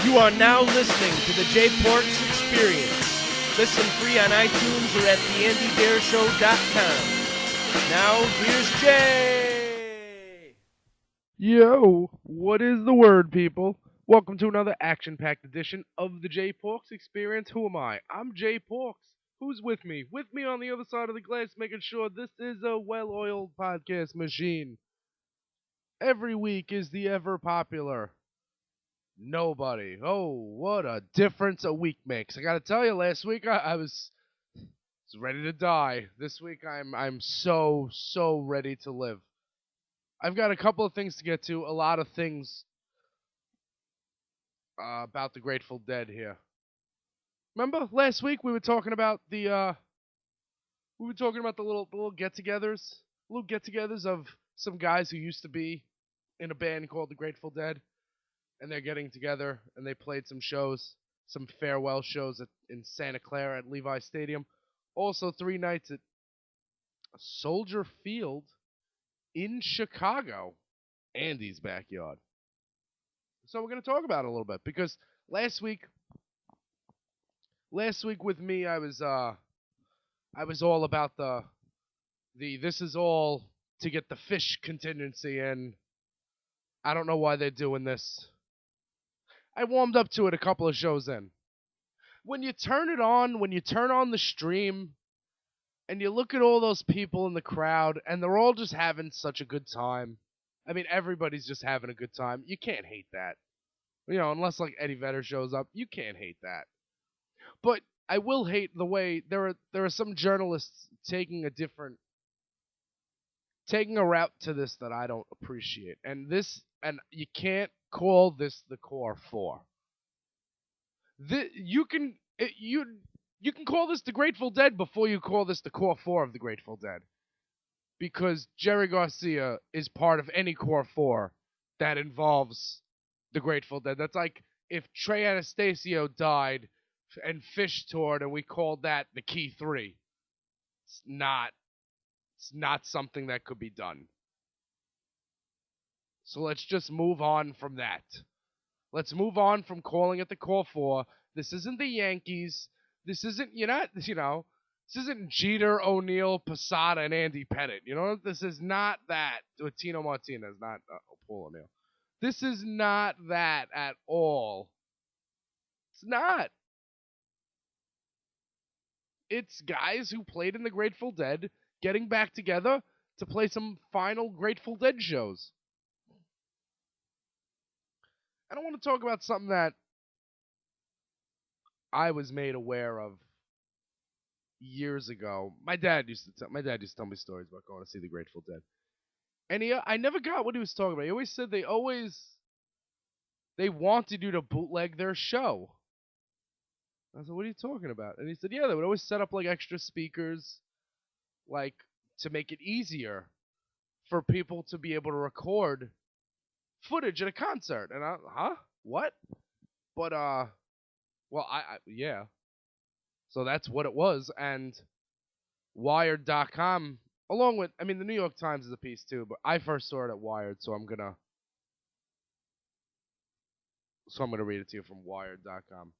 You are now listening to the J Porks Experience. Listen free on iTunes or at theandydareshow.com. Now, here's Jay. Yo, what is the word, people? Welcome to another action-packed edition of the J Porks Experience. Who am I? I'm J Porks. Who's with me? With me on the other side of the glass, making sure this is a well-oiled podcast machine. Every week is the ever-popular Nobody. Oh, what a difference a week makes. I gotta tell you, last week I was ready to die. This week I'm so ready to live. I've got a couple of things to get to, a lot of things about the Grateful Dead here. Remember last week we were talking about the little get-togethers of some guys who used to be in a band called the Grateful Dead. And they're getting together, and they played some shows, some farewell shows in Santa Clara at Levi Stadium. Also, 3 nights at Soldier Field in Chicago, Andy's backyard. So we're going to talk about it a little bit, because last week with me, I was all about the this is all to get the fish contingency, and I don't know why they're doing this. I warmed up to it a couple of shows in. When you turn on the stream, and you look at all those people in the crowd, and they're all just having such a good time. I mean, everybody's just having a good time. You can't hate that. You know, unless like Eddie Vedder shows up, you can't hate that. But I will hate the way there are some journalists taking a route to this that I don't appreciate. And you can't call this the Core 4. You can call this the Grateful Dead before you call this the Core 4 of the Grateful Dead. Because Jerry Garcia is part of any Core 4 that involves the Grateful Dead. That's like if Trey Anastasio died and Fish toured and we called that the Key 3. It's not something that could be done. So let's just move on from that. Let's move on from calling it the Core 4. This isn't the Yankees. This isn't, this isn't Jeter, O'Neill, Posada, and Andy Pettitte. You know, this is not that. With Tino Martinez, not Paul O'Neill. This is not that at all. It's not. It's guys who played in the Grateful Dead getting back together to play some final Grateful Dead shows. I don't want to talk about something that I was made aware of years ago. My dad used to tell me stories about going to see the Grateful Dead, and I never got what he was talking about. He always said they wanted you to bootleg their show. I said, "What are you talking about?" And he said, "Yeah, they would always set up like extra speakers, like to make it easier for people to be able to record footage at a concert." And what? But well, yeah. So that's what it was. And Wired.com, along with, the New York Times is a piece too, but I first saw it at Wired, so I'm gonna read it to you from Wired.com.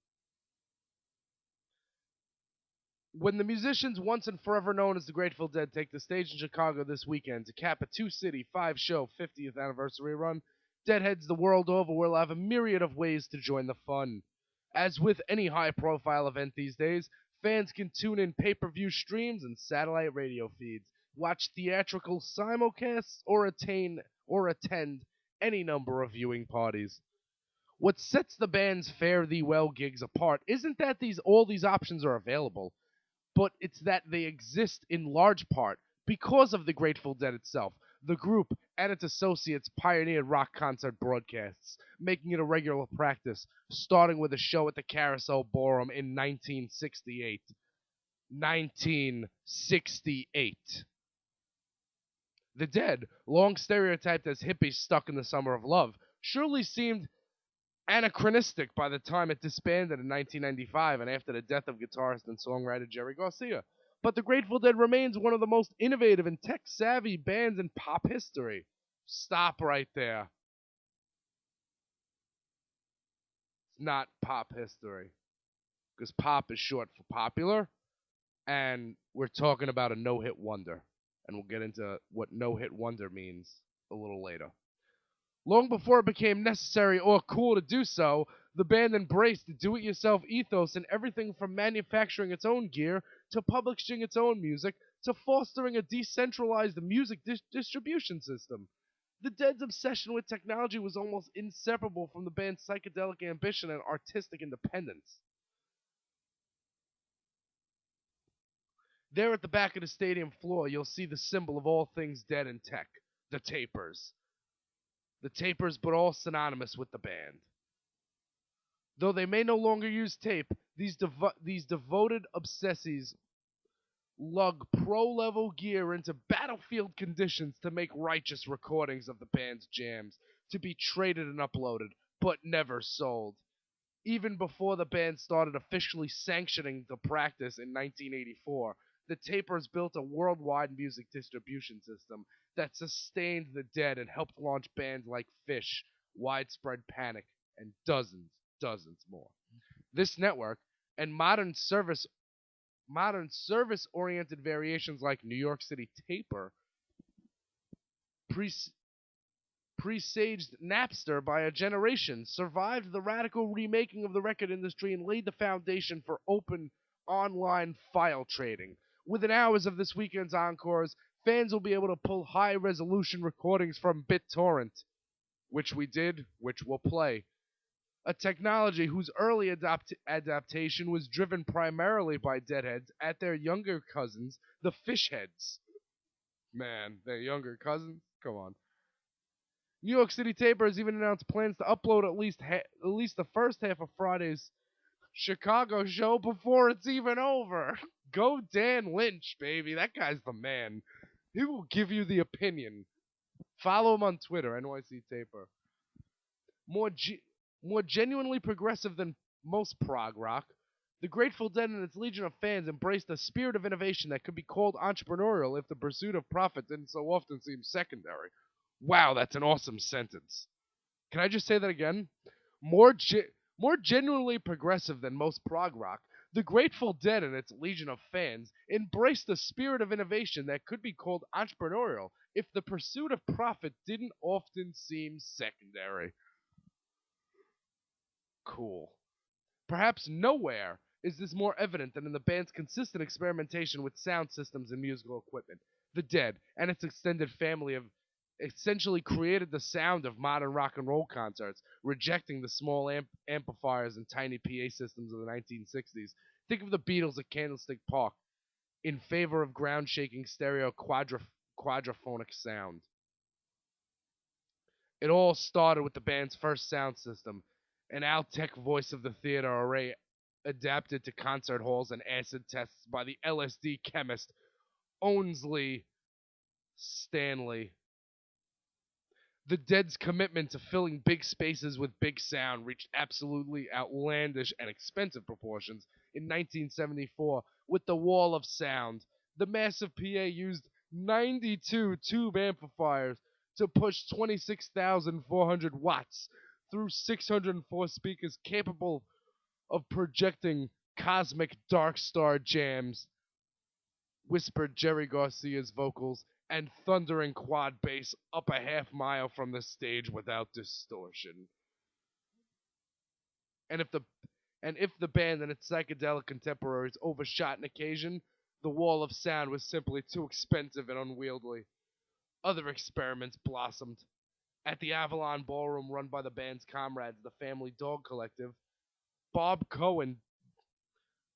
When the musicians once and forever known as the Grateful Dead take the stage in Chicago this weekend to cap a 2-city, 5-show 50th anniversary run, Deadheads the world over will have a myriad of ways to join the fun. As with any high-profile event these days, fans can tune in pay-per-view streams and satellite radio feeds, watch theatrical simulcasts, or attend any number of viewing parties. What sets the band's Fare Thee Well gigs apart isn't that all these options are available, but it's that they exist in large part because of the Grateful Dead itself. The group and its associates pioneered rock concert broadcasts, making it a regular practice, starting with a show at the Carousel Ballroom in 1968. 1968. The Dead, long stereotyped as hippies stuck in the summer of love, surely seemed anachronistic by the time it disbanded in 1995 and after the death of guitarist and songwriter Jerry Garcia. But the Grateful Dead remains one of the most innovative and tech-savvy bands in pop history. Stop right there. not pop history. Because pop is short for popular, and we're talking about a no-hit wonder. And we'll get into what no-hit wonder means a little later. Long before it became necessary or cool to do so, the band embraced the do-it-yourself ethos in everything from manufacturing its own gear to publishing its own music to fostering a decentralized music distribution system. The Dead's obsession with technology was almost inseparable from the band's psychedelic ambition and artistic independence. There at the back of the stadium floor, you'll see the symbol of all things Dead in tech, the Tapers. The Tapers, but all synonymous with the band. Though they may no longer use tape, these devoted obsessies lug pro-level gear into battlefield conditions to make righteous recordings of the band's jams, to be traded and uploaded, but never sold. Even before the band started officially sanctioning the practice in 1984, the Tapers built a worldwide music distribution system that sustained the Dead and helped launch bands like Fish, Widespread Panic, and dozens more. This network and modern service-oriented variations like New York City Taper presaged Napster by a generation, survived the radical remaking of the record industry, and laid the foundation for open online file trading. Within hours of this weekend's encores, fans will be able to pull high-resolution recordings from BitTorrent, which we did, which we'll play. A technology whose early adaptation was driven primarily by Deadheads at their younger cousins, the Fishheads. Man, their younger cousins? Come on. New York City Taper has even announced plans to upload at least the first half of Friday's Chicago show before it's even over. Go Dan Lynch, baby. That guy's the man. He will give you the opinion. Follow him on Twitter, NYC Taper. More genuinely progressive than most prog rock, the Grateful Dead and its legion of fans embraced a spirit of innovation that could be called entrepreneurial if the pursuit of profit didn't so often seem secondary. Wow, that's an awesome sentence. Can I just say that again? More genuinely progressive than most prog rock, the Grateful Dead and its legion of fans embraced a spirit of innovation that could be called entrepreneurial if the pursuit of profit didn't often seem secondary. Cool. Perhaps nowhere is this more evident than in the band's consistent experimentation with sound systems and musical equipment. The Dead and its extended family have essentially created the sound of modern rock and roll concerts, rejecting the small amplifiers and tiny PA systems of the 1960s. Think of the Beatles at Candlestick Park in favor of ground-shaking stereo quadraphonic sound. It all started with the band's first sound system, an Altec voice of the theater array adapted to concert halls and acid tests by the LSD chemist Onsley Stanley. The Dead's commitment to filling big spaces with big sound reached absolutely outlandish and expensive proportions in 1974 with the Wall of Sound. The massive PA used 92 tube amplifiers to push 26,400 watts through 604 speakers capable of projecting cosmic dark star jams, whispered Jerry Garcia's vocals, and thundering quad bass up a half mile from the stage without distortion. And if the band and its psychedelic contemporaries overshot an occasion, the Wall of Sound was simply too expensive and unwieldy. Other experiments blossomed. At the Avalon Ballroom run by the band's comrades, the Family Dog Collective, Bob Cohen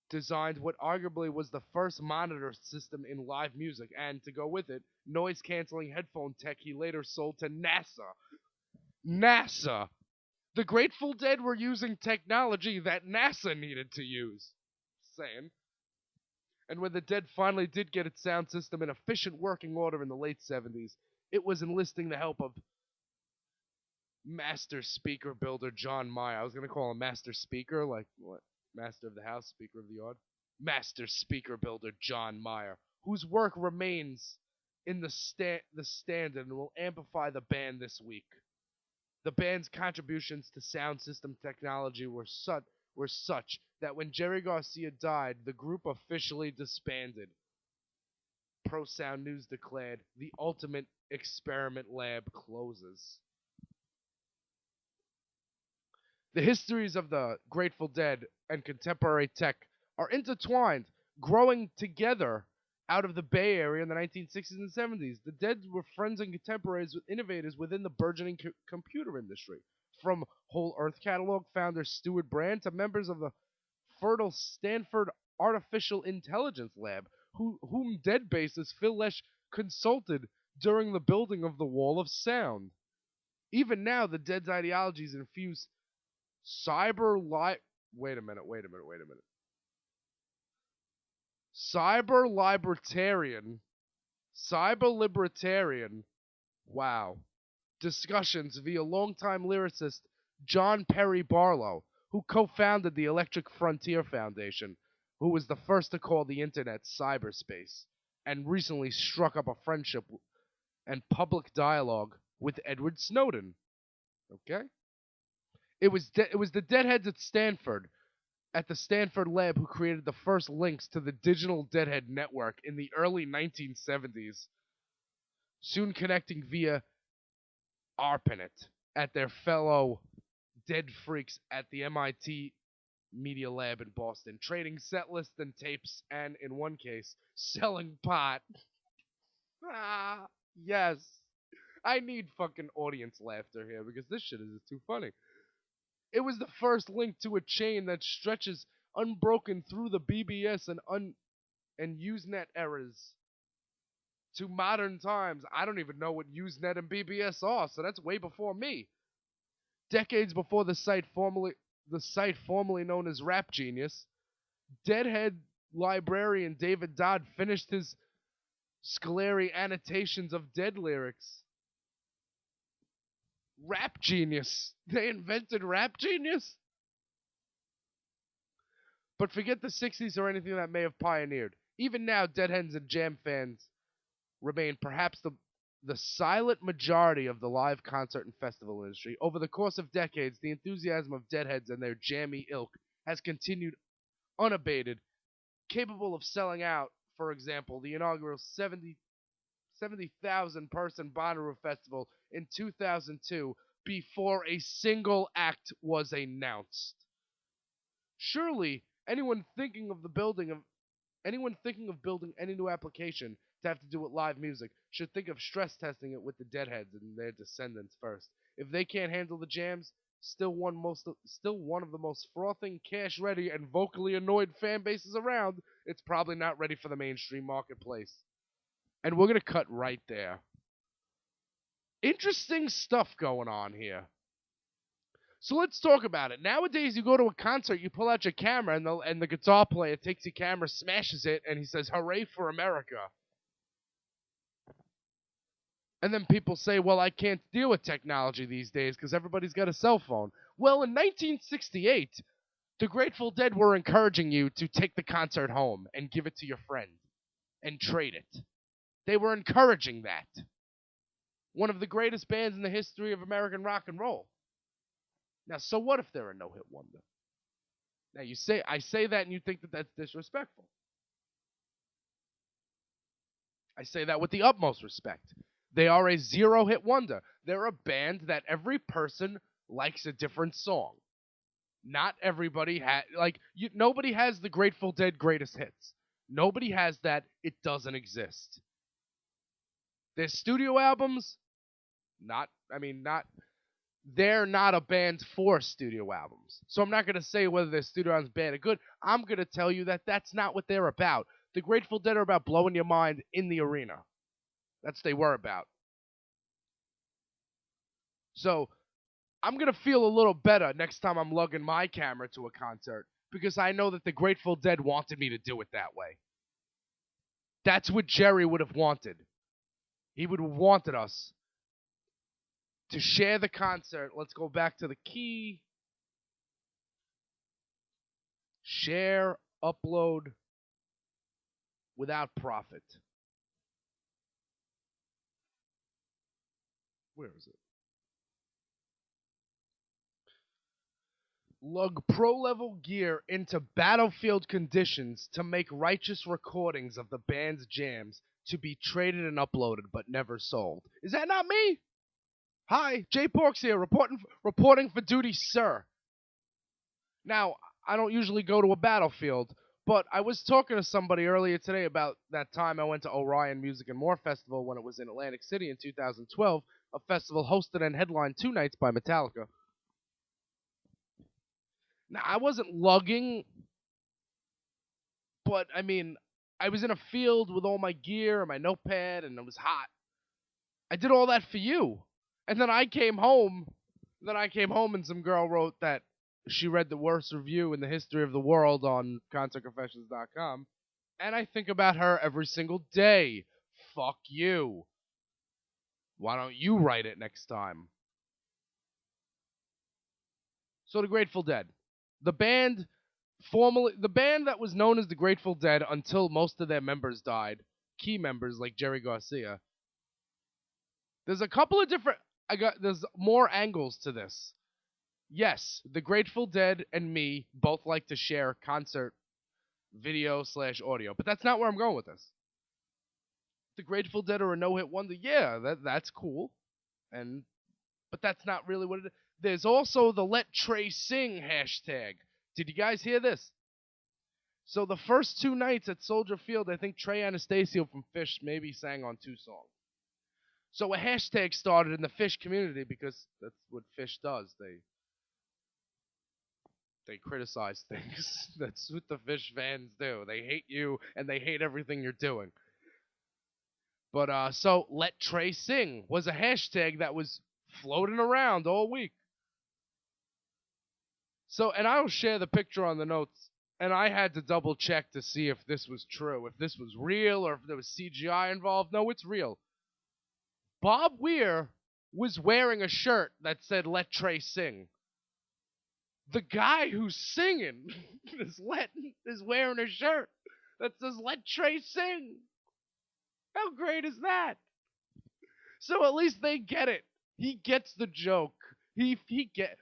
designed what arguably was the first monitor system in live music, and to go with it, noise-canceling headphone tech he later sold to NASA. NASA! The Grateful Dead were using technology that NASA needed to use. Saying. And when the Dead finally did get its sound system in efficient working order in the late 70s, it was enlisting the help of master speaker builder John Mayer. I was going to call him master speaker, like what? Master of the house, speaker of the yard. Master speaker builder John Mayer, whose work remains in the standard and will amplify the band this week. The band's contributions to sound system technology were such that when Jerry Garcia died, the group officially disbanded. Pro Sound News declared, "The ultimate experiment lab closes." The histories of the Grateful Dead and contemporary tech are intertwined, growing together out of the Bay Area in the 1960s and 70s. The Dead were friends and contemporaries with innovators within the burgeoning computer industry. From Whole Earth Catalog founder Stuart Brand to members of the fertile Stanford Artificial Intelligence Lab, whom Dead bassist Phil Lesh consulted during the building of the Wall of Sound. Even now, the Dead's ideologies infuse cyber li- wait a minute. Cyber libertarian, wow, discussions via longtime lyricist John Perry Barlow, who co-founded the Electric Frontier Foundation, who was the first to call the internet cyberspace, and recently struck up a friendship and public dialogue with Edward Snowden. Okay? It was the Deadheads at the Stanford lab who created the first links to the digital Deadhead network in the early 1970s, soon connecting via ARPANET at their fellow Dead freaks at the MIT Media Lab in Boston, trading set lists and tapes, and in one case, selling pot. Ah, yes. I need fucking audience laughter here because this shit is just too funny. It was the first link to a chain that stretches unbroken through the BBS and Usenet eras to modern times. I don't even know what Usenet and BBS are, so that's way before me. Decades before the site formerly known as Rap Genius, Deadhead librarian David Dodd finished his scholarly annotations of Dead lyrics. Rap Genius. They invented Rap Genius? But forget the 60s or anything that may have pioneered. Even now, Deadheads and Jam fans remain perhaps the silent majority of the live concert and festival industry. Over the course of decades, the enthusiasm of Deadheads and their jammy ilk has continued unabated, capable of selling out, for example, the inaugural 70,000 person Bonnaroo Festival in 2002 before a single act was announced. Surely, anyone thinking of building any new application to have to do with live music should think of stress testing it with the Deadheads and their descendants first. If they can't handle the jams, still one of the most frothing, cash-ready, and vocally annoyed fan bases around, it's probably not ready for the mainstream marketplace. And we're gonna cut right there. Interesting stuff going on here. So let's talk about it. Nowadays, you go to a concert, you pull out your camera, and the guitar player takes your camera, smashes it, and he says, "Hooray for America." And then people say, "Well, I can't deal with technology these days because everybody's got a cell phone." Well, in 1968, the Grateful Dead were encouraging you to take the concert home and give it to your friend and trade it. They were encouraging that. One of the greatest bands in the history of American rock and roll. Now, so what if they're a no-hit wonder? Now, I say that and you think that that's disrespectful. I say that with the utmost respect. They are a zero-hit wonder. They're a band that every person likes a different song. Not everybody nobody has the Grateful Dead greatest hits. Nobody has that. It doesn't exist. Their studio albums, they're not a band for studio albums. So I'm not going to say whether their studio albums bad or good. I'm going to tell you that that's not what they're about. The Grateful Dead are about blowing your mind in the arena. That's what they were about. So I'm going to feel a little better next time I'm lugging my camera to a concert because I know that the Grateful Dead wanted me to do it that way. That's what Jerry would have wanted. He would have wanted us to share the concert. Let's go back to the key. Share, upload, without profit. Where is it? lug pro-level gear into battlefield conditions to make righteous recordings of the band's jams to be traded and uploaded but never sold. Is that not me? Hi, Jay Porks here, reporting for duty, sir. Now, I don't usually go to a battlefield, but I was talking to somebody earlier today about that time I went to Orion Music and More Festival when it was in Atlantic City in 2012, a festival hosted and headlined 2 nights by Metallica. Now, I wasn't lugging, but I mean, I was in a field with all my gear and my notepad, and it was hot. I did all that for you. And then I came home. And some girl wrote that she read the worst review in the history of the world on concertconfessions.com. And I think about her every single day. Fuck you. Why don't you write it next time? So the Grateful Dead. The band that was known as the Grateful Dead until most of their members died, key members like Jerry Garcia. There's a couple of there's more angles to this. Yes, the Grateful Dead and me both like to share concert video / audio, but that's not where I'm going with this. The Grateful Dead are a no-hit wonder. Yeah, that's cool. But that's not really what it is. There's also the Let Trey Sing hashtag. Did you guys hear this? So the first 2 nights at Soldier Field, I think Trey Anastasio from Phish maybe sang on 2 songs. So a hashtag started in the Phish community because that's what Phish does. They criticize things. That's what the Phish fans do. They hate you and they hate everything you're doing. But so Let Trey Sing was a hashtag that was floating around all week. So, and I'll share the picture on the notes, and I had to double check to see if this was true, if this was real, or if there was CGI involved. No, it's real. Bob Weir was wearing a shirt that said Let Trey Sing. The guy who's singing is wearing a shirt that says Let Trey Sing. How great is that? So at least they get it. He gets the joke.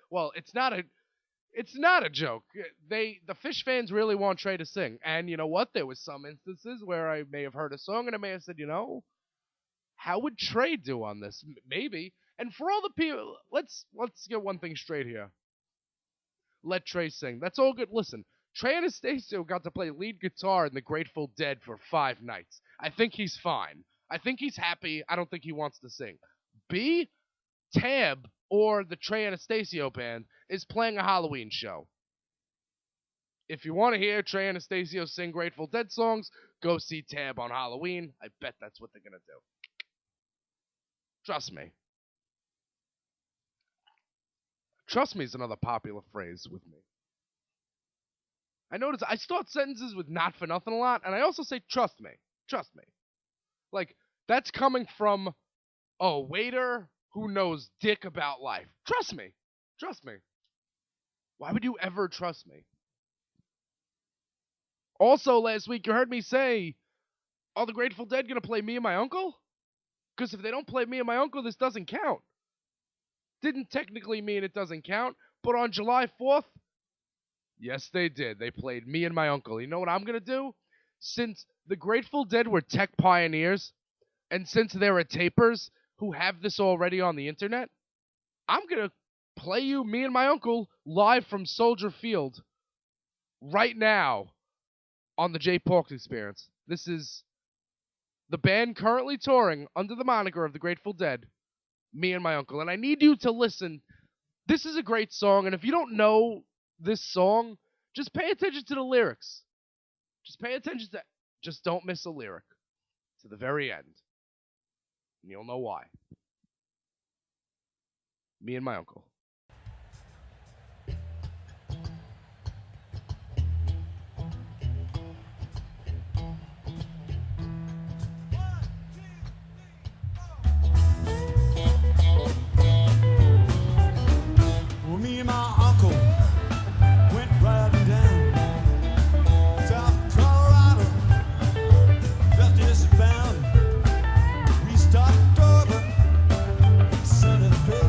Well, it's not a joke. The Phish fans really want Trey to sing. And you know what? There was some instances where I may have heard a song and I may have said, how would Trey do on this? Maybe. And for all the people, let's get one thing straight here. Let Trey sing. That's all good. Listen, Trey Anastasio got to play lead guitar in the Grateful Dead for 5 nights. I think he's fine. I think he's happy. I don't think he wants to sing. B, Tab, or the Trey Anastasio band, is playing a Halloween show. If you want to hear Trey Anastasio sing Grateful Dead songs, go see Tab on Halloween. I bet that's what they're going to do. Trust me. Trust me is another popular phrase with me. I notice I start sentences with not for nothing a lot, and I also say trust me. Trust me. Like, that's coming from a waiter who knows dick about life. Trust me. Trust me. Why would you ever trust me? Also, last week you heard me say, are the Grateful Dead going to play Me and My Uncle? Because if they don't play Me and My Uncle, this doesn't count. Didn't technically mean it doesn't count, but on July 4th, yes, they did. They played Me and My Uncle. You know what I'm going to do? Since the Grateful Dead were tech pioneers, and since there are tapers who have this already on the internet, I'm going to play you Me and My Uncle live from Soldier Field right now on the Jay Porks Experience. This is the band currently touring under the moniker of the Grateful Dead, Me and My Uncle. And I need you to listen. This is a great song, and if you don't know this song, just pay attention to the lyrics. Just pay attention to, just don't miss a lyric to the very end. And you'll know why. Me and My Uncle. Well, me and my uncle went riding down South Colorado, just eastbound. We stopped over Santa Fe.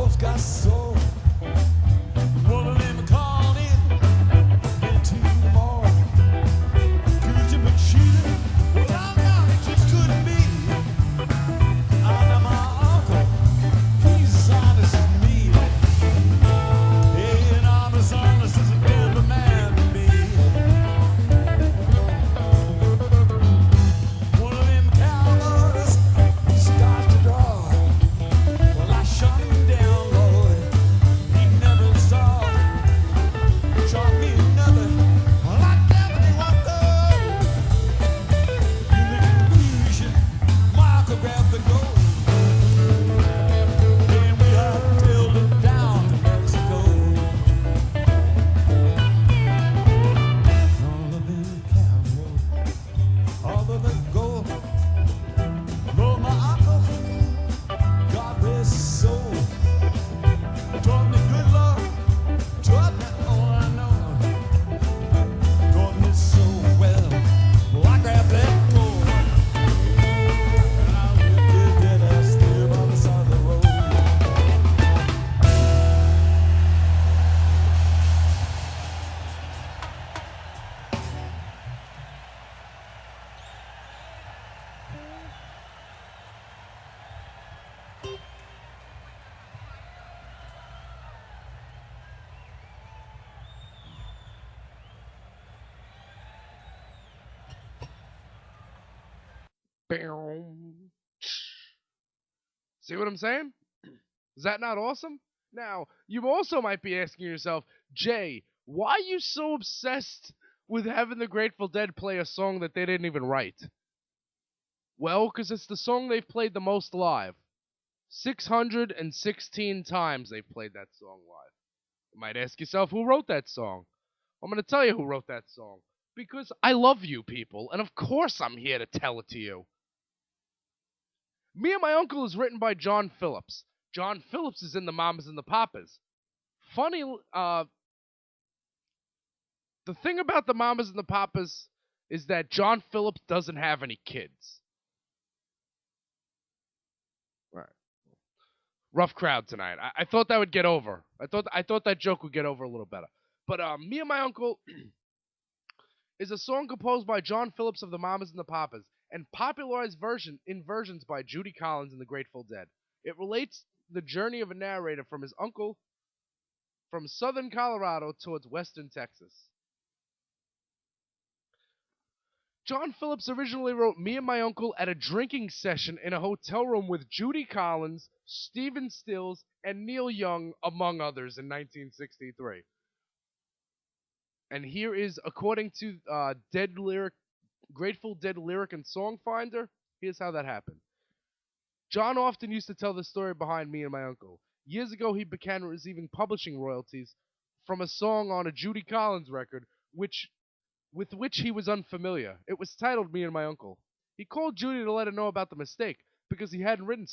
both got soul. One of them called in, then two more. Accused him of cheating. Well, now it just couldn't be. I know my uncle, he's as honest as me. Hey, and I'm as honest as a Denver man can be. One of them cowboys, he starts to draw. Well, I shot him down, Lord. He never saw. Shot me another. Well, I definitely want those. In the conclusion, Michael grabbed the gold. And we hightailed it down to Mexico. All of them cowboys, all of the gold. Lord, my uncle, God rest his soul. Taught me good love, taught me all I know. Taught me so well. Well, I grabbed that gold, and I whipped his dead ass there by the side of the road. See what I'm saying? Is that not awesome? Now, you also might be asking yourself, Jay, why are you so obsessed with having the Grateful Dead play a song that they didn't even write? Well, because it's the song they've played the most live. 616 times they've played that song live. You might ask yourself, who wrote that song? I'm going to tell you who wrote that song. Because I love you people, and of course I'm here to tell it to you. Me and My Uncle is written by John Phillips. John Phillips is in the Mamas and the Papas. Funny, the thing about the Mamas and the Papas is that John Phillips doesn't have any kids. Right. Rough crowd tonight. I thought that would get over. I thought that joke would get over a little better. But Me and My Uncle is a song composed by John Phillips of the Mamas and the Papas and popularized versions by Judy Collins and the Grateful Dead. It relates the journey of a narrator from his uncle from southern Colorado towards western Texas. John Phillips originally wrote Me and My Uncle at a drinking session in a hotel room with Judy Collins, Stephen Stills, and Neil Young, among others, in 1963. And here is, according to Grateful Dead Lyric and Song Finder, here's how that happened. John often used to tell the story behind Me and My Uncle. Years ago, he began receiving publishing royalties from a song on a Judy Collins record, with which he was unfamiliar. It was titled Me and My Uncle. He called Judy to let her know about the mistake because he hadn't written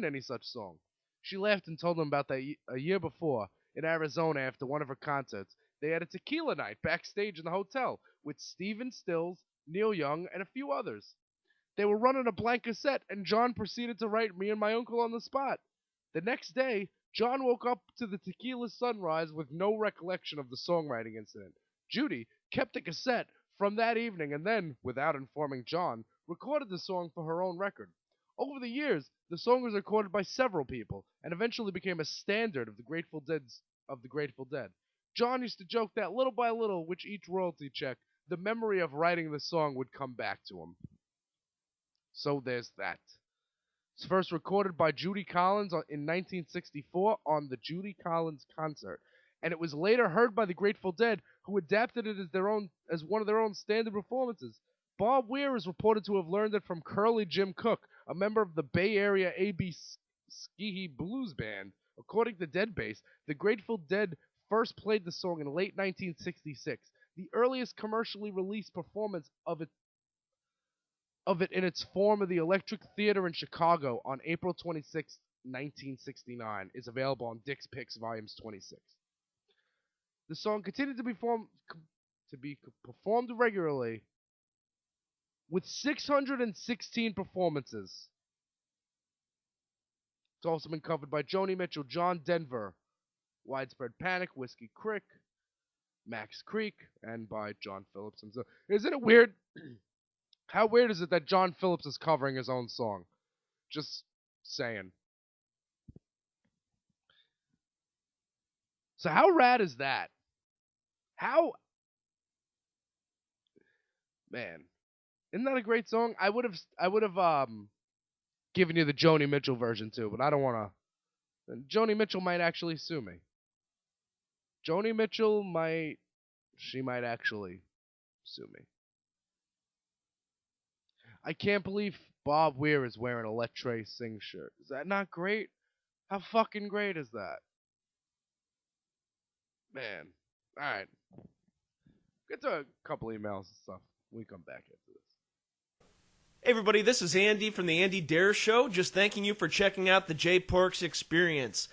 any such song. She laughed and told him about that a year before in Arizona after one of her concerts. They had a tequila night backstage in the hotel with Stephen Stills, Neil Young, and a few others. They were running a blank cassette, and John proceeded to write Me and My Uncle on the spot. The next day, John woke up to the tequila sunrise with no recollection of the songwriting incident. Judy kept the cassette from that evening and then, without informing John, recorded the song for her own record. Over the years, the song was recorded by several people and eventually became a standard of the Grateful Dead. John used to joke that little by little, with each royalty check, the memory of writing the song would come back to him. So there's that. It's first recorded by Judy Collins in 1964 on the Judy Collins concert, and it was later heard by the Grateful Dead, who adapted it as one of their own standard performances. Bob Weir is reported to have learned it from Curly Jim Cook, a member of the Bay Area A.B. Skeehee Blues Band. According to Deadbase, the Grateful Dead first played the song in late 1966. The earliest commercially released performance of it in its form of the Electric Theater in Chicago on April 26, 1969, is available on Dick's Picks Volumes 26. The song continued to be performed regularly with 616 performances. It's also been covered by Joni Mitchell, John Denver, Widespread Panic, Whiskey Crick, Max Creek, and by John Phillips himself. Isn't it weird? How weird is it that John Phillips is covering his own song? Just saying. So how rad is that? How, man, isn't that a great song? I would have given you the Joni Mitchell version too, but I don't want to. Joni Mitchell might actually sue me. Joni Mitchell might actually sue me. I can't believe Bob Weir is wearing a Let Trey Sing shirt. Is that not great? How fucking great is that? Man. Alright. Get to a couple emails and stuff. We come back after this. Hey everybody, this is Andy from the Andy Dare Show. Just thanking you for checking out the Jay Porks Experience.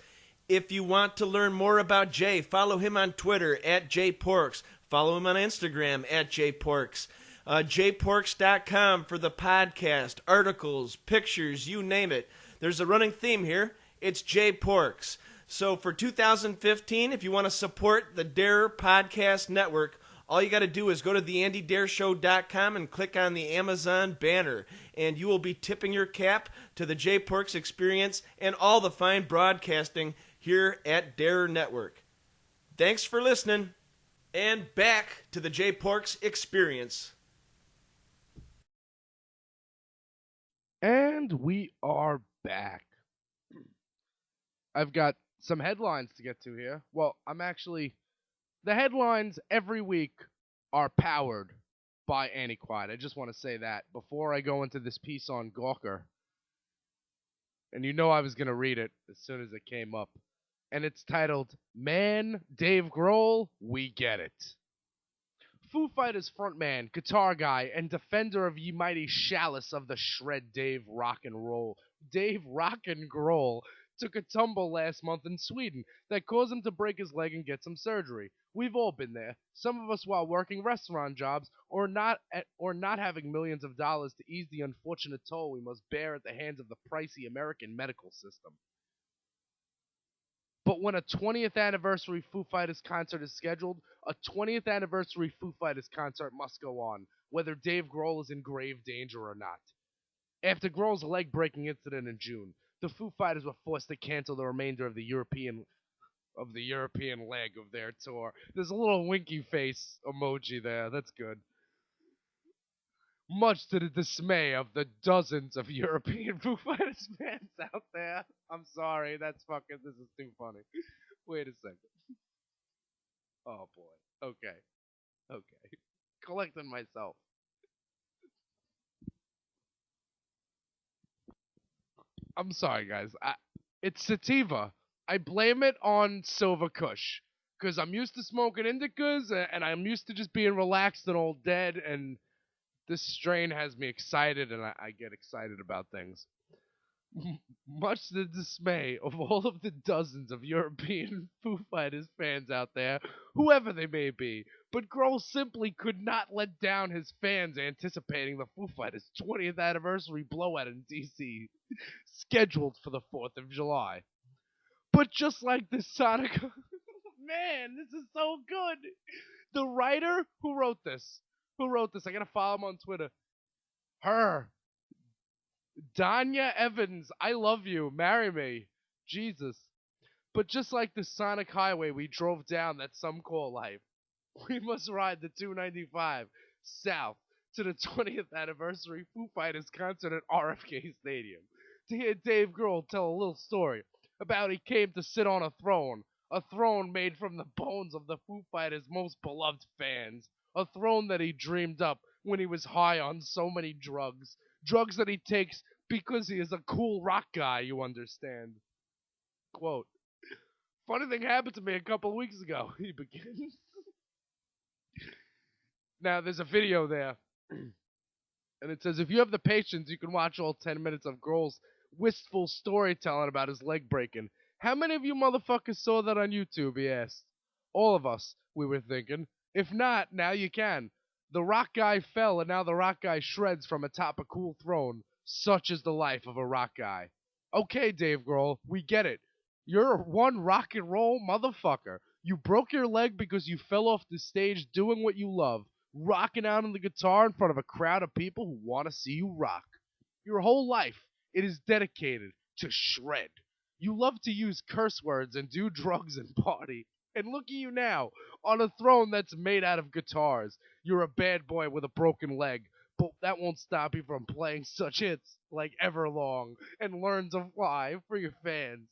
If you want to learn more about Jay, follow him on Twitter at JayPorks. Follow him on Instagram at JayPorks. JayPorks.com for the podcast, articles, pictures, you name it. There's a running theme here. It's Jay Porks. So for 2015, if you want to support the Dare Podcast Network, all you got to do is go to theandydareshow.com and click on the Amazon banner, and you will be tipping your cap to the Jay Porks Experience and all the fine broadcasting here at Dare Network. Thanks for listening, and back to the Jay Porks Experience. And we are back. I've got some headlines to get to here. Well, the headlines every week are powered by Annie Quiet. I just want to say that before I go into this piece on Gawker. And you know I was going to read it as soon as it came up. And it's titled, Man, Dave Grohl, We Get It. Foo Fighters frontman, guitar guy, and defender of ye mighty chalice of the shred Dave Rock'n'Roll, Dave Rock'n'Grohl, took a tumble last month in Sweden that caused him to break his leg and get some surgery. We've all been there, some of us while working restaurant jobs or not having millions of dollars to ease the unfortunate toll we must bear at the hands of the pricey American medical system. But when a 20th anniversary Foo Fighters concert is scheduled, a 20th anniversary Foo Fighters concert must go on, whether Dave Grohl is in grave danger or not. After Grohl's leg-breaking incident in June, the Foo Fighters were forced to cancel the remainder of the European leg of their tour. There's a little winky face emoji there. That's good. Much to the dismay of the dozens of European Foo Fighters fans out there. I'm sorry, this is too funny. Wait a second. Oh boy. Okay. Collecting myself. I'm sorry, guys. It's sativa. I blame it on Silver Kush. Because I'm used to smoking indicas, and I'm used to just being relaxed and old dead, and this strain has me excited, and I get excited about things. Much to the dismay of all of the dozens of European Foo Fighters fans out there, whoever they may be, but Grohl simply could not let down his fans anticipating the Foo Fighters' 20th anniversary blowout in D.C., scheduled for the 4th of July. But just like the Sonic... Man, this is so good! The writer who wrote this, I gotta follow him on Twitter. Her. Danya Evans, I love you. Marry me. Jesus. But just like the Sonic Highway we drove down that some call life, we must ride the 295 south to the 20th anniversary Foo Fighters concert at RFK Stadium to hear Dave Grohl tell a little story about he came to sit on a throne made from the bones of the Foo Fighters' most beloved fans, a throne that he dreamed up when he was high on so many drugs that he takes because he is a cool rock guy, you understand. Quote, funny thing happened to me a couple of weeks ago, he begins. Now, there's a video there, and it says, if you have the patience, you can watch all 10 minutes of Grohl's wistful storytelling about his leg breaking. How many of you motherfuckers saw that on YouTube, he asked. All of us, we were thinking. If not, now you can. The rock guy fell, and now the rock guy shreds from atop a cool throne. Such is the life of a rock guy. Okay, Dave Grohl, we get it. You're one rock and roll motherfucker. You broke your leg because you fell off the stage doing what you love, rocking out on the guitar in front of a crowd of people who want to see you rock. Your whole life, it is dedicated to shred. You love to use curse words and do drugs and party. And look at you now, on a throne that's made out of guitars. You're a bad boy with a broken leg, but that won't stop you from playing such hits like Everlong and Learn to Fly for your fans.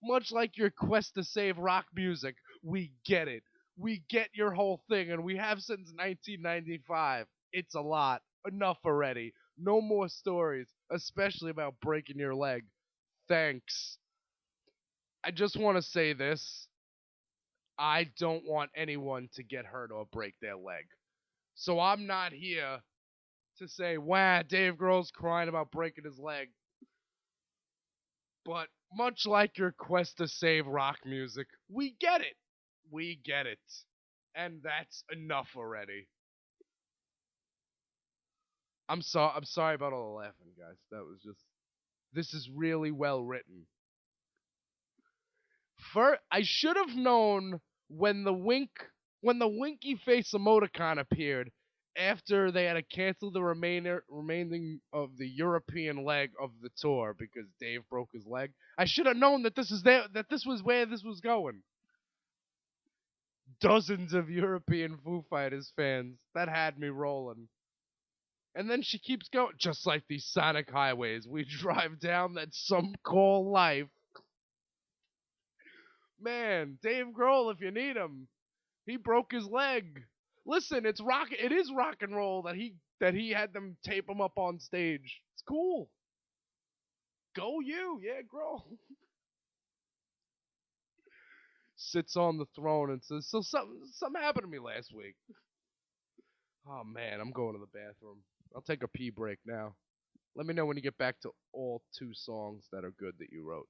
Much like your quest to save rock music, we get it. We get your whole thing, and we have since 1995. It's a lot. Enough already. No more stories, especially about breaking your leg. Thanks. I just want to say this. I don't want anyone to get hurt or break their leg. So I'm not here to say, wow, Dave Grohl's crying about breaking his leg. But much like your quest to save rock music, we get it. We get it. And that's enough already. I'm sorry about all the laughing, guys. That was just this is really well written. I should have known when the winky face emoticon appeared after they had to cancel the remaining of the European leg of the tour because Dave broke his leg. I should have known that this was where this was going. Dozens of European Foo Fighters fans. That had me rolling. And then she keeps going, just like these sonic highways we drive down that some call life. Man, Dave Grohl, if you need him, he broke his leg. Listen, it is rock and roll that he had them tape him up on stage. It's cool. Go you, yeah, Grohl. Sits on the throne and says, so something happened to me last week. Oh man, I'm going to the bathroom. I'll take a pee break now. Let me know when you get back to all 2 songs that are good that you wrote.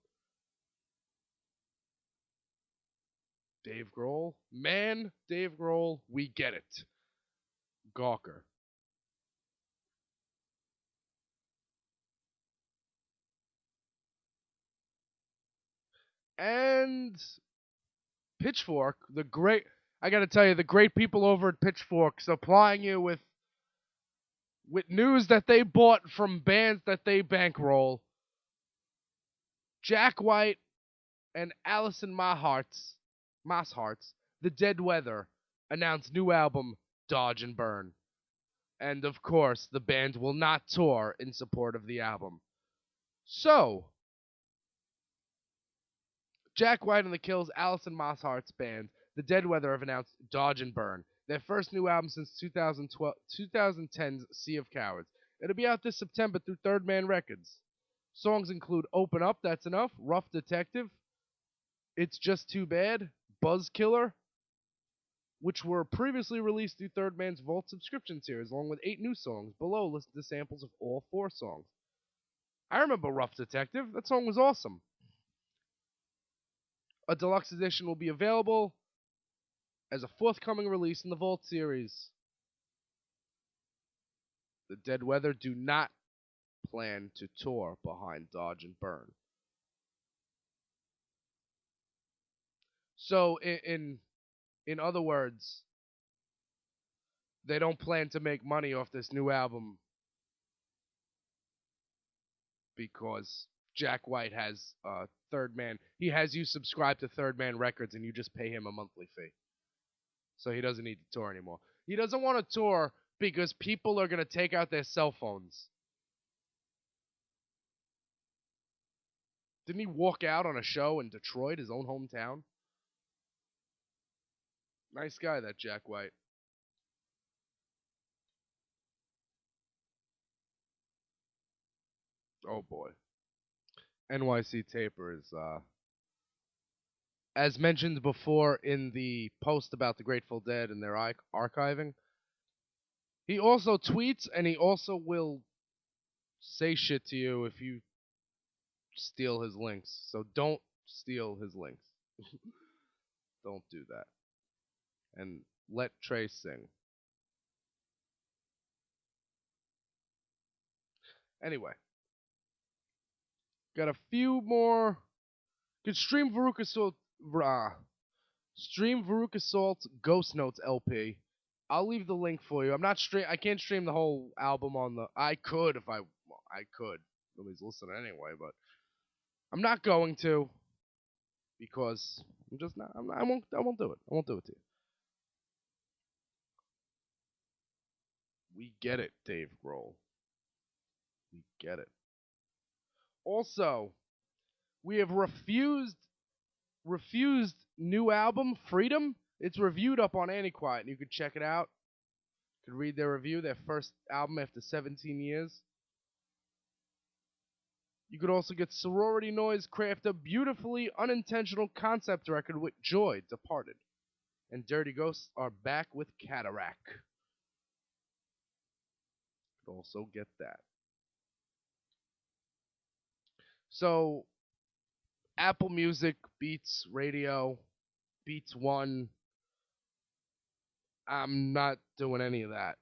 Dave Grohl? Man, Dave Grohl, we get it. Gawker. And Pitchfork, I gotta tell you, the great people over at Pitchfork supplying you with news that they bought from bands that they bankroll. Jack White and Alison Moshart's The Dead Weather announced new album Dodge and Burn. And of course, the band will not tour in support of the album. So, Jack White and the Kills, Alison Moshart's band, The Dead Weather, have announced Dodge and Burn, their first new album since 2010's Sea of Cowards. It'll be out this September through Third Man Records. Songs include Open Up, That's Enough, Rough Detective, It's Just Too Bad, Buzzkiller, which were previously released through Third Man's Vault subscription series, along with 8 new songs. Below, listen to samples of all 4 songs. I remember Rough Detective. That song was awesome. A deluxe edition will be available as a forthcoming release in the Vault series. The Dead Weather do not plan to tour behind Dodge and Burn. So, in other words, they don't plan to make money off this new album because Jack White has Third Man. He has you subscribe to Third Man Records and you just pay him a monthly fee. So he doesn't need to tour anymore. He doesn't want to tour because people are going to take out their cell phones. Didn't he walk out on a show in Detroit, his own hometown? Nice guy, that Jack White. Oh boy. NYC Taper is, as mentioned before in the post about the Grateful Dead and their archiving, he also tweets and he also will say shit to you if you steal his links. So don't steal his links. Don't do that. And let Trey sing. Anyway. Got a few more. Could stream Veruca Salt. Stream Veruca Salt's Ghost Notes LP. I'll leave the link for you. I can't stream the whole album on the. I could if I. Well, I could. Nobody's listening anyway, but I'm not going to because I'm just not. I won't. I won't do it. I won't do it to you. We get it, Dave Grohl. We get it. Also, we have refused new album Freedom. It's reviewed up on Antiquiet, and you could check it out. You could read their review, their first album after 17 years. You could also get Sorority Noise craft a beautifully unintentional concept record with Joy Departed. And Dirty Ghosts are back with Cataract. Could also get that. So, Apple Music, Beats Radio, Beats One. I'm not doing any of that.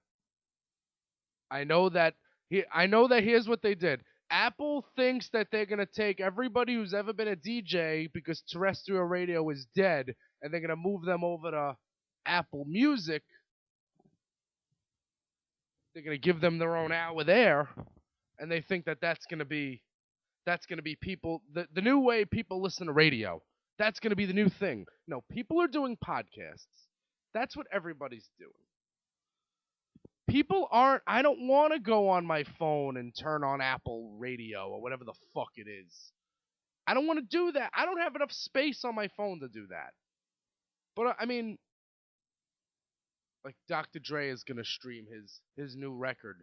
I know that here's what they did. Apple thinks that they're going to take everybody who's ever been a DJ because terrestrial radio is dead, and they're going to move them over to Apple Music. They're going to give them their own hour there, and they think that that's going to be people, the new way people listen to radio. That's going to be the new thing. No, people are doing podcasts. That's what everybody's doing. I don't want to go on my phone and turn on Apple Radio or whatever the fuck it is. I don't want to do that. I don't have enough space on my phone to do that. But I mean, like Dr. Dre is going to stream his new record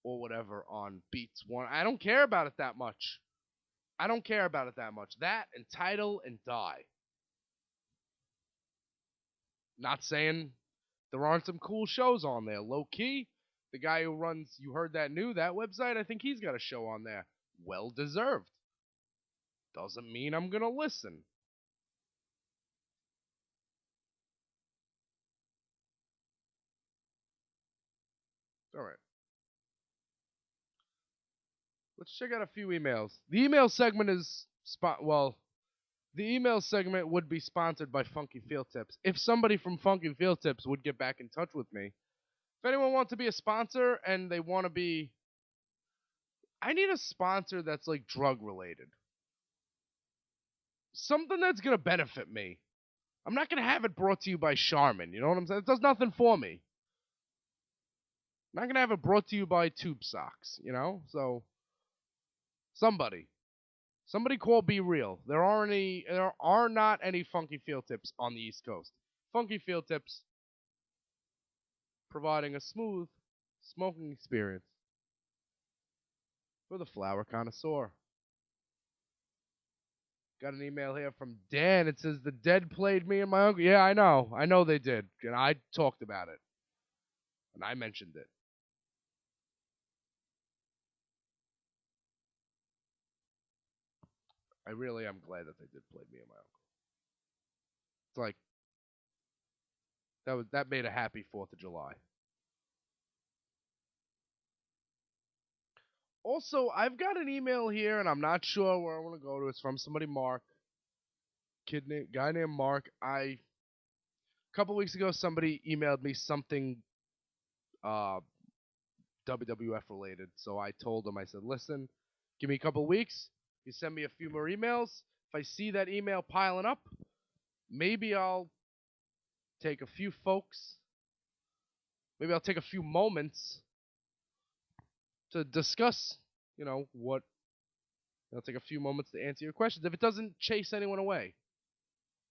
or whatever on Beats One. I don't care about it that much. That and Tidal and Die. Not saying there aren't some cool shows on there. Low key, the guy who runs You Heard That website, I think he's got a show on there. Well deserved. Doesn't mean I'm gonna listen. Alright. Let's check out a few emails. The email segment would be sponsored by Funky Field Tips. If somebody from Funky Field Tips would get back in touch with me. If anyone wants to be a sponsor and they want to be... I need a sponsor that's like drug related. Something that's going to benefit me. I'm not going to have it brought to you by Charmin. You know what I'm saying? It does nothing for me. I'm not going to have it brought to you by Tube Socks, you know? So, somebody call Be Real. There are not any Funky Field Tips on the East Coast. Funky Field Tips providing a smooth smoking experience for the flower connoisseur. Got an email here from Dan. It says, the Dead played me and my uncle. Yeah, I know they did. And I talked about it. And I mentioned it. I really am glad that they did play me and my uncle. It's like, that made a happy 4th of July. Also, I've got an email here, and I'm not sure where I want to go to. It's from somebody, Mark. Guy named Mark. A couple weeks ago, somebody emailed me something WWF related. So I told him, I said, listen, give me a couple weeks. You send me a few more emails. If I see that email piling up, maybe I'll take a few folks. Maybe I'll take a few moments to discuss, what. I'll take a few moments to answer your questions. If it doesn't chase anyone away,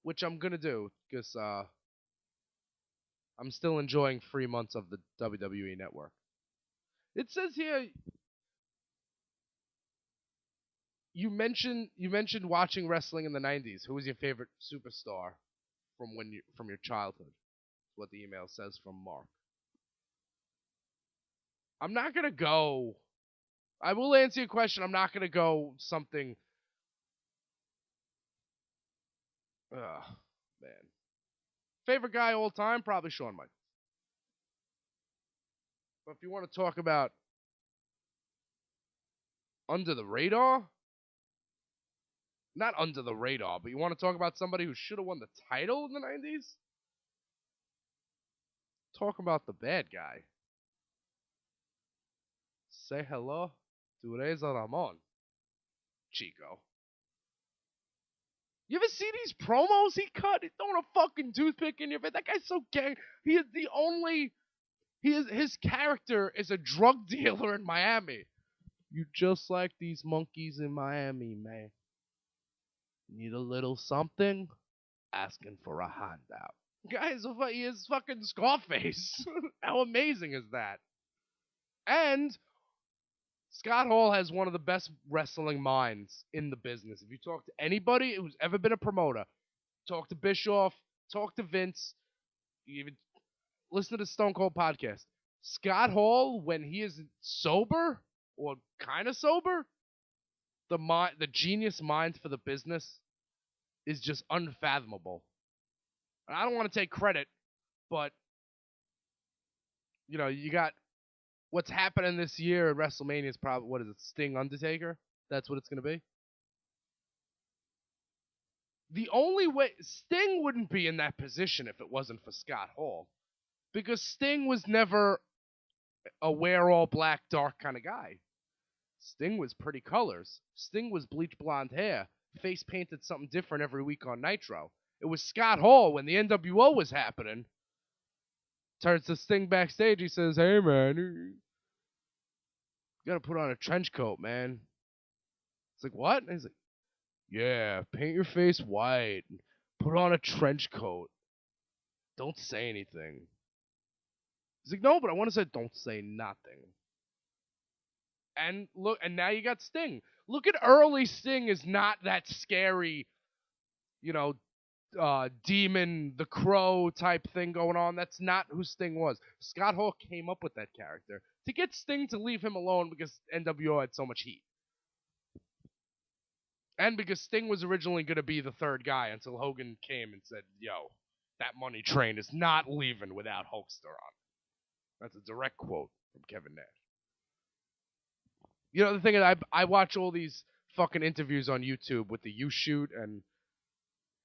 which I'm going to do, because I'm still enjoying 3 months of the WWE Network. It says here, you mentioned watching wrestling in the 90s. Who was your favorite superstar from your childhood? That's what the email says from Mark. I'm not going to go... I will answer your question. I'm not going to go something... Ugh, man. Favorite guy all time? Probably Shawn Michaels. But if you want to talk about under the radar, not under the radar, but you want to talk about somebody who should have won the title in the 90s? Talk about the bad guy. Say hello to Reza Ramon, Chico. You ever see these promos he cut? He's throwing a fucking toothpick in your face. That guy's so gay. He is the only. His character is a drug dealer in Miami. You just like these monkeys in Miami, man. Need a little something? Asking for a handout. Guys, he is fucking Scarface. How amazing is that? And Scott Hall has one of the best wrestling minds in the business. If you talk to anybody who's ever been a promoter, talk to Bischoff, talk to Vince, you even listen to the Stone Cold podcast. Scott Hall, when he is sober or kind of sober, the genius mind for the business is just unfathomable. And I don't want to take credit, but you got what's happening this year at WrestleMania is probably, what is it, Sting Undertaker? That's what it's going to be. The only way Sting wouldn't be in that position if it wasn't for Scott Hall, because Sting was never a wear all black dark kind of guy. Sting was pretty colors. Sting was bleach blonde hair, face painted something different every week on Nitro. It was Scott Hall when the NWO was happening. Turns to Sting backstage. He says, "Hey man, you gotta put on a trench coat, man." It's like, what? And he's like, "Yeah, paint your face white, and put on a trench coat. Don't say anything." He's like, "No, but I want to say don't say nothing." And look, and now you got Sting. Look at early Sting is not that scary, demon, the crow type thing going on. That's not who Sting was. Scott Hall came up with that character to get Sting to leave him alone because NWO had so much heat. And because Sting was originally going to be the third guy until Hogan came and said, "Yo, that money train is not leaving without Hulkster on." That's a direct quote from Kevin Nash. The thing is, I watch all these fucking interviews on YouTube with the U-Shoot, and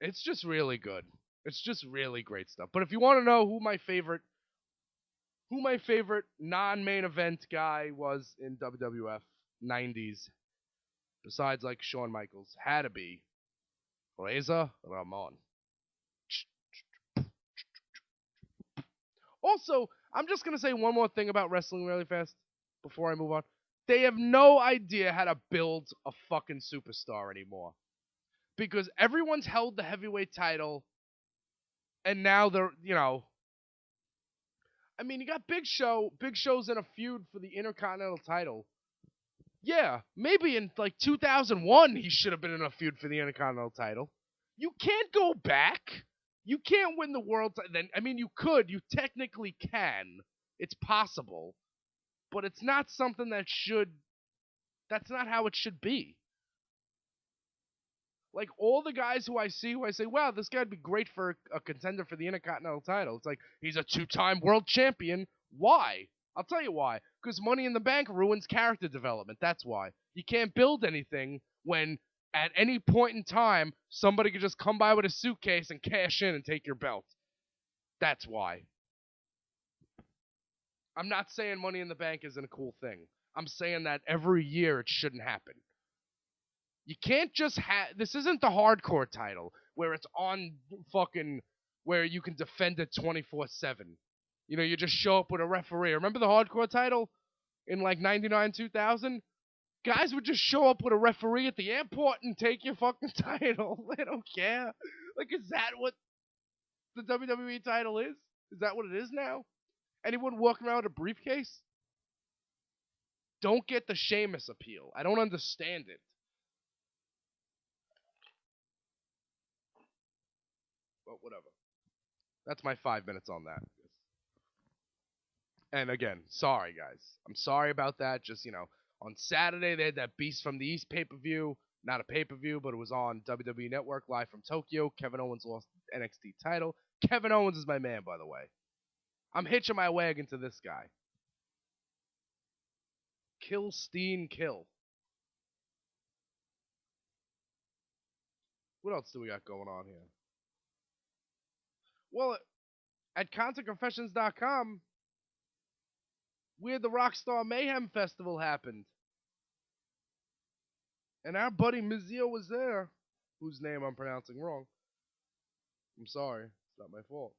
it's just really good. It's just really great stuff. But if you want to know who my favorite non-main event guy was in WWF 90s, besides like Shawn Michaels, had to be Reza Ramon. Also, I'm just going to say one more thing about wrestling really fast before I move on. They have no idea how to build a fucking superstar anymore. Because everyone's held the heavyweight title, and now they're, you got Big Show. Big Show's in a feud for the Intercontinental title. Yeah, maybe in like 2001 he should have been in a feud for the Intercontinental title. You can't go back. You can't win the world title. You could. You technically can. It's possible. But it's not something that's not how it should be. Like, all the guys who I say, wow, this guy'd be great for a contender for the Intercontinental title. It's like, he's a 2-time world champion. Why? I'll tell you why. Because Money in the Bank ruins character development. That's why. You can't build anything when, at any point in time, somebody could just come by with a suitcase and cash in and take your belt. That's why. I'm not saying Money in the Bank isn't a cool thing. I'm saying that every year it shouldn't happen. You can't just this isn't the hardcore title where it's on fucking, where you can defend it 24/7. You just show up with a referee. Remember the hardcore title in like 99, 2000? Guys would just show up with a referee at the airport and take your fucking title. They don't care. Like, is that what the WWE title is? Is that what it is now? Anyone walking around with a briefcase? Don't get the Sheamus appeal. I don't understand it. But whatever. That's my 5 minutes on that. And again, sorry guys. I'm sorry about that. Just, on Saturday they had that Beast from the East pay-per-view. Not a pay-per-view, but it was on WWE Network live from Tokyo. Kevin Owens lost NXT title. Kevin Owens is my man, by the way. I'm hitching my wagon to this guy. Kill Steen, kill. What else do we got going on here? Well, at ConcertConfessions.com, where the Rockstar Mayhem Festival happened. And our buddy Mizio was there, whose name I'm pronouncing wrong. I'm sorry. It's not my fault.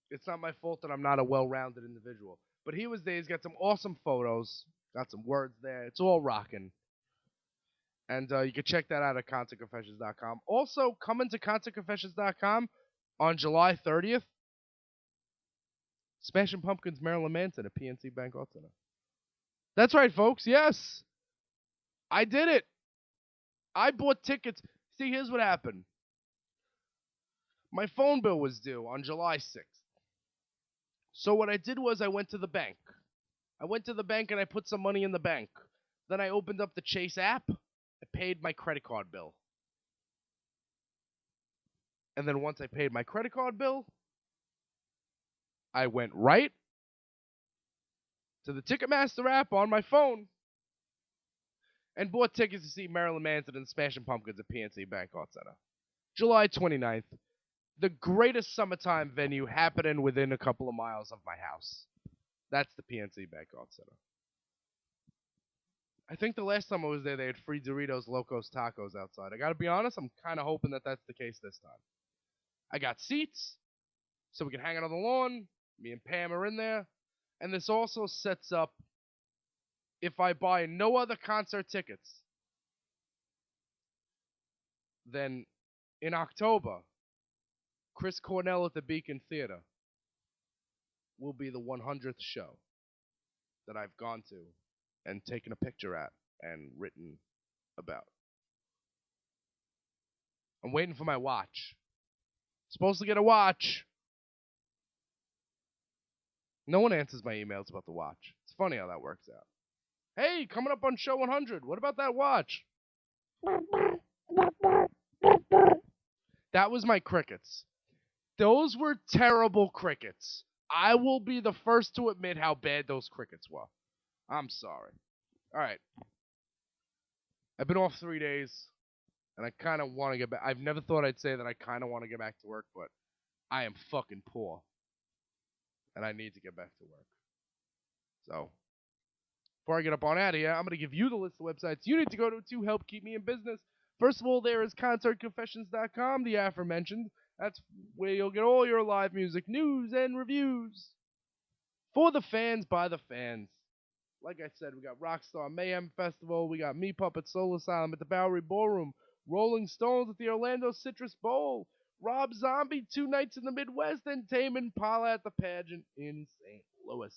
It's not my fault that I'm not a well-rounded individual. But he was there. He's got some awesome photos. Got some words there. It's all rocking. And you can check that out at ConcertConfessions.com. Also, coming to ConcertConfessions.com on July 30th, Smashing Pumpkins, Marilyn Manson at PNC Bank Art Center. That's right, folks. Yes. I did it. I bought tickets. See, here's what happened. My phone bill was due on July 6th. So what I did was I went to the bank. I went to the bank and I put some money in the bank. Then I opened up the Chase app. I paid my credit card bill. And then once I paid my credit card bill, I went right to the Ticketmaster app on my phone and bought tickets to see Marilyn Manson and Smashing Pumpkins at PNC Bank Art Center. July 29th. The greatest summertime venue happening within a couple of miles of my house. That's the PNC Bank Art Center. I think the last time I was there, they had free Doritos Locos Tacos outside. I gotta be honest, I'm kind of hoping that that's the case this time. I got seats, so we can hang out on the lawn. Me and Pam are in there. And this also sets up, if I buy no other concert tickets, then in October, Chris Cornell at the Beacon Theater will be the 100th show that I've gone to and taken a picture at and written about. I'm waiting for my watch. Supposed to get a watch. No one answers my emails about the watch. It's funny how that works out. Hey, coming up on show 100. What about that watch? That was my crickets. Those were terrible crickets. I will be the first to admit how bad those crickets were. I'm sorry. All right. I've been off 3 days, and I kind of want to get back. I've never thought I'd say that I kind of want to get back to work, but I am fucking poor, and I need to get back to work. So, before I get up on out of here, I'm going to give you the list of websites you need to go to help keep me in business. First of all, there is ConcertConfessions.com, the aforementioned. That's where you'll get all your live music news and reviews. For the fans, by the fans. Like I said, we got Rockstar Mayhem Festival. We got Me Puppet Soul Asylum at the Bowery Ballroom. Rolling Stones at the Orlando Citrus Bowl. Rob Zombie 2 nights in the Midwest. And Tame Impala at the Pageant in St. Louis.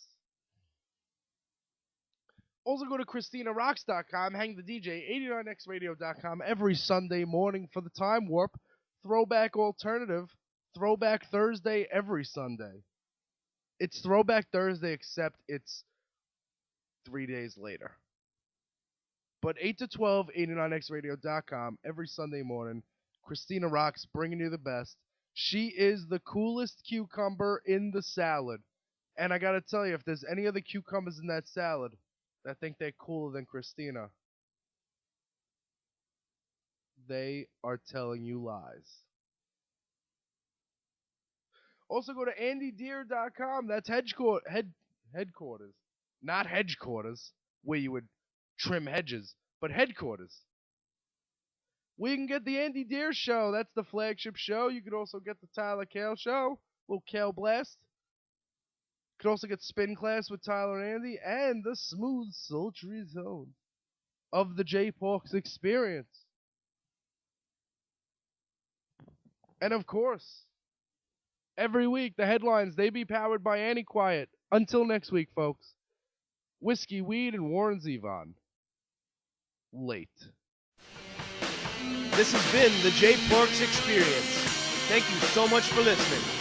Also go to ChristinaRocks.com. Hang the DJ. 89xradio.com every Sunday morning for the Time Warp. Throwback Alternative, Throwback Thursday every Sunday. It's Throwback Thursday, except it's 3 days later. But 8 to 12, 89xradio.com every Sunday morning. Christina Rocks bringing you the best. She is the coolest cucumber in the salad. And I gotta tell you, if there's any other cucumbers in that salad that think they're cooler than Christina, they are telling you lies. Also go to andydeer.com. That's headquarters. Not hedgequarters, where you would trim hedges, but headquarters. Where you can get the Andy Deer Show. That's the flagship show. You could also get the Tyler Kale Show. Little Kale Blast. You could also get Spin Class with Tyler and Andy. And the smooth, sultry zone of the J Porks Experience. And of course, every week, the headlines, they be powered by Annie Quiet. Until next week, folks. Whiskey, Weed, and Warren Zevon. Late. This has been the J Porks Experience. Thank you so much for listening.